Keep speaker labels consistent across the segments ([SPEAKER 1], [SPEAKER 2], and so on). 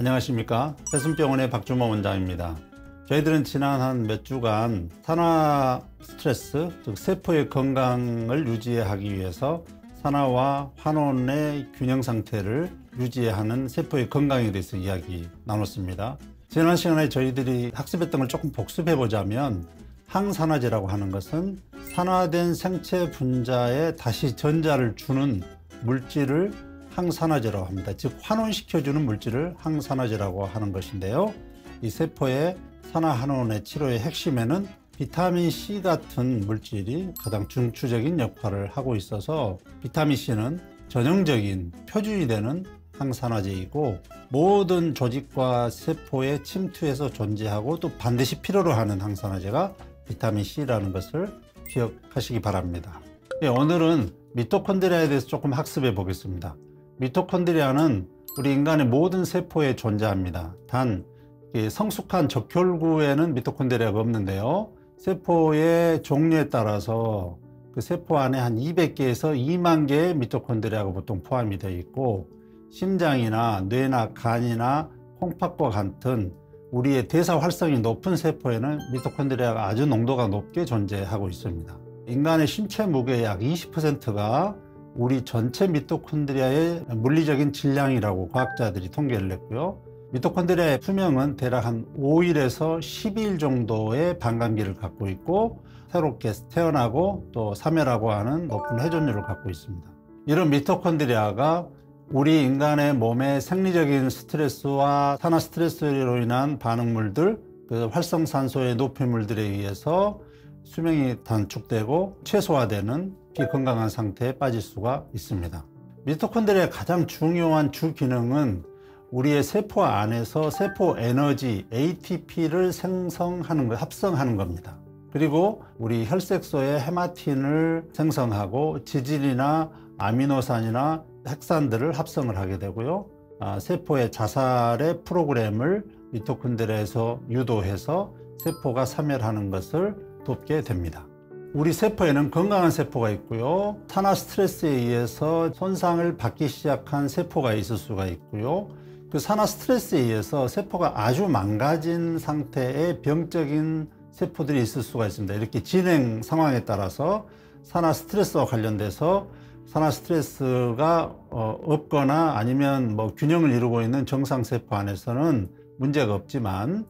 [SPEAKER 1] 안녕하십니까. 새순병원의 박주모 원장입니다. 저희들은 지난 한 몇 주간 산화 스트레스, 즉 세포의 건강을 유지하기 위해서 산화와 환원의 균형 상태를 유지하는 세포의 건강에 대해서 이야기 나눴습니다. 지난 시간에 저희들이 학습했던 걸 조금 복습해 보자면, 항산화제라고 하는 것은 산화된 생체 분자에 다시 전자를 주는 물질을 항산화제라고 합니다. 즉 환원시켜주는 물질을 항산화제라고 하는 것인데요, 이 세포의 산화 환원의 치료의 핵심에는 비타민 C 같은 물질이 가장 중추적인 역할을 하고 있어서, 비타민 C는 전형적인 표준이 되는 항산화제이고, 모든 조직과 세포에 침투해서 존재하고 또 반드시 필요로 하는 항산화제가 비타민 C라는 것을 기억하시기 바랍니다. 오늘은 미토콘드리아에 대해서 조금 학습해 보겠습니다. 미토콘드리아는 우리 인간의 모든 세포에 존재합니다. 단 성숙한 적혈구에는 미토콘드리아가 없는데요, 세포의 종류에 따라서 그 세포 안에 한 200개에서 2만 개의 미토콘드리아가 보통 포함이 되어 있고, 심장이나 뇌나 간이나 콩팥과 같은 우리의 대사 활성이 높은 세포에는 미토콘드리아가 아주 농도가 높게 존재하고 있습니다. 인간의 신체 무게의 약 20%가 우리 전체 미토콘드리아의 물리적인 질량이라고 과학자들이 통계를 냈고요. 미토콘드리아의 수명은 대략 한 5일에서 12일 정도의 반감기를 갖고 있고, 새롭게 태어나고 또 사멸하고 하는 높은 회전율을 갖고 있습니다. 이런 미토콘드리아가 우리 인간의 몸의 생리적인 스트레스와 산화 스트레스로 인한 반응물들, 그 활성산소의 높임물들에 의해서 수명이 단축되고 최소화되는 비건강한 상태에 빠질 수가 있습니다. 미토콘드리아의 가장 중요한 주 기능은 우리의 세포 안에서 세포 에너지 ATP를 생성하는 것, 합성하는 겁니다. 그리고 우리 혈색소의 헤마틴을 생성하고 지질이나 아미노산이나 핵산들을 합성을 하게 되고요. 세포의 자살의 프로그램을 미토콘드리아에서 유도해서 세포가 사멸하는 것을 돕게 됩니다. 우리 세포에는 건강한 세포가 있고요, 산화 스트레스에 의해서 손상을 받기 시작한 세포가 있을 수가 있고요, 그 산화 스트레스에 의해서 세포가 아주 망가진 상태의 병적인 세포들이 있을 수가 있습니다. 이렇게 진행 상황에 따라서 산화 스트레스와 관련돼서 산화 스트레스가 없거나 아니면 균형을 이루고 있는 정상 세포 안에서는 문제가 없지만,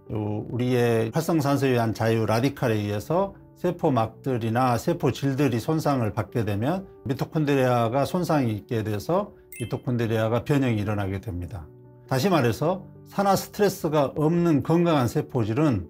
[SPEAKER 1] 우리의 활성산소에 의한 자유 라디칼에 의해서 세포막들이나 세포질들이 손상을 받게 되면 미토콘드리아가 손상이 있게 돼서 미토콘드리아가 변형이 일어나게 됩니다. 다시 말해서 산화 스트레스가 없는 건강한 세포질은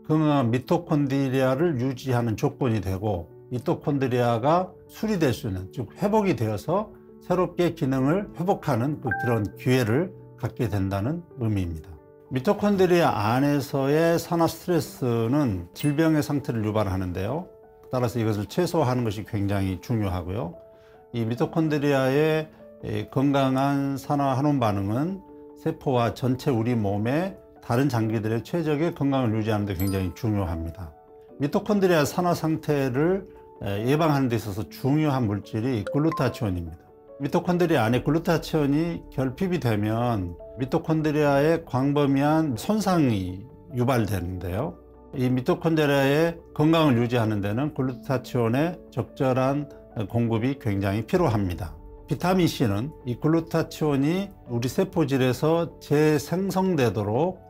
[SPEAKER 1] 건강한 미토콘드리아를 유지하는 조건이 되고, 미토콘드리아가 수리될 수 있는, 즉 회복이 되어서 새롭게 기능을 회복하는 그런 기회를 갖게 된다는 의미입니다. 미토콘드리아 안에서의 산화 스트레스는 질병의 상태를 유발하는데요, 따라서 이것을 최소화하는 것이 굉장히 중요하고요. 이 미토콘드리아의 건강한 산화 환원 반응은 세포와 전체 우리 몸의 다른 장기들의 최적의 건강을 유지하는 데 굉장히 중요합니다. 미토콘드리아 산화 상태를 예방하는 데 있어서 중요한 물질이 글루타치온입니다. 미토콘드리아 안에 글루타치온이 결핍이 되면 미토콘드리아의 광범위한 손상이 유발되는데요, 이 미토콘드리아의 건강을 유지하는 데는 글루타치온의 적절한 공급이 굉장히 필요합니다. 비타민 C는 이 글루타치온이 우리 세포질에서 재생성되도록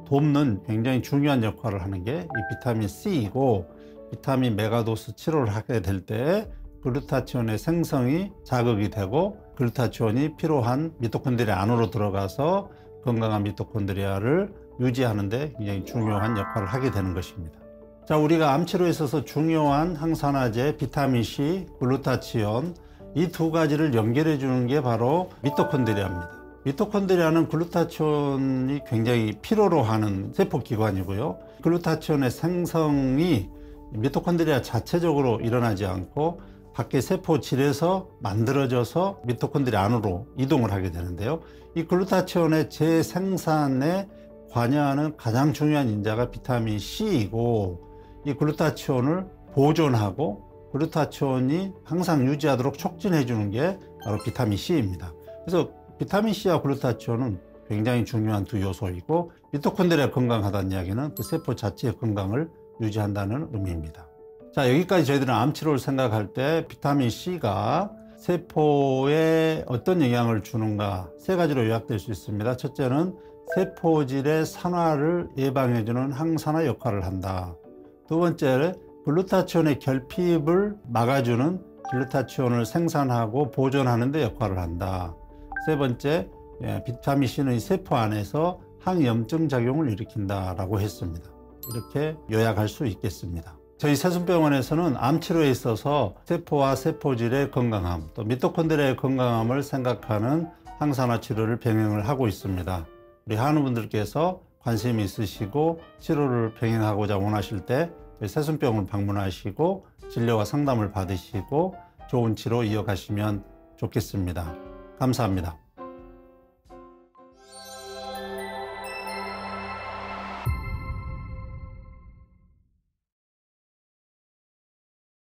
[SPEAKER 1] 돕는 굉장히 중요한 역할을 하는 게 이 비타민 C이고, 비타민 메가도스 치료를 하게 될 때 글루타치온의 생성이 자극이 되고 글루타치온이 필요한 미토콘드리아 안으로 들어가서 건강한 미토콘드리아를 유지하는 데 굉장히 중요한 역할을 하게 되는 것입니다. 자, 우리가 암치료에 있어서 중요한 항산화제 비타민 C, 글루타치온, 이 두 가지를 연결해 주는 게 바로 미토콘드리아입니다. 미토콘드리아는 글루타치온이 굉장히 필요로 하는 세포기관이고요, 글루타치온의 생성이 미토콘드리아 자체적으로 일어나지 않고 밖에 세포질에서 만들어져서 미토콘드리아 안으로 이동을 하게 되는데요, 이 글루타치온의 재생산에 관여하는 가장 중요한 인자가 비타민 C이고, 이 글루타치온을 보존하고 글루타치온이 항상 유지하도록 촉진해 주는 게 바로 비타민 C입니다. 그래서 비타민 C와 글루타치온은 굉장히 중요한 두 요소이고, 미토콘드리아 건강하다는 이야기는 그 세포 자체의 건강을 유지한다는 의미입니다. 자, 여기까지 저희들은 암 치료를 생각할 때 비타민 C가 세포에 어떤 영향을 주는가 세 가지로 요약될 수 있습니다. 첫째는 세포질의 산화를 예방해주는 항산화 역할을 한다. 두 번째는 글루타치온의 결핍을 막아주는 글루타치온을 생산하고 보존하는 데 역할을 한다. 세 번째, 비타민 C는 세포 안에서 항염증 작용을 일으킨다라고 했습니다. 이렇게 요약할 수 있겠습니다. 저희 새순병원에서는 암 치료에 있어서 세포와 세포질의 건강함, 또 미토콘드리아의 건강함을 생각하는 항산화 치료를 병행을 하고 있습니다. 우리 한우분들께서 관심이 있으시고 치료를 병행하고자 원하실 때 새순병원 방문하시고 진료와 상담을 받으시고 좋은 치료 이어가시면 좋겠습니다. 감사합니다.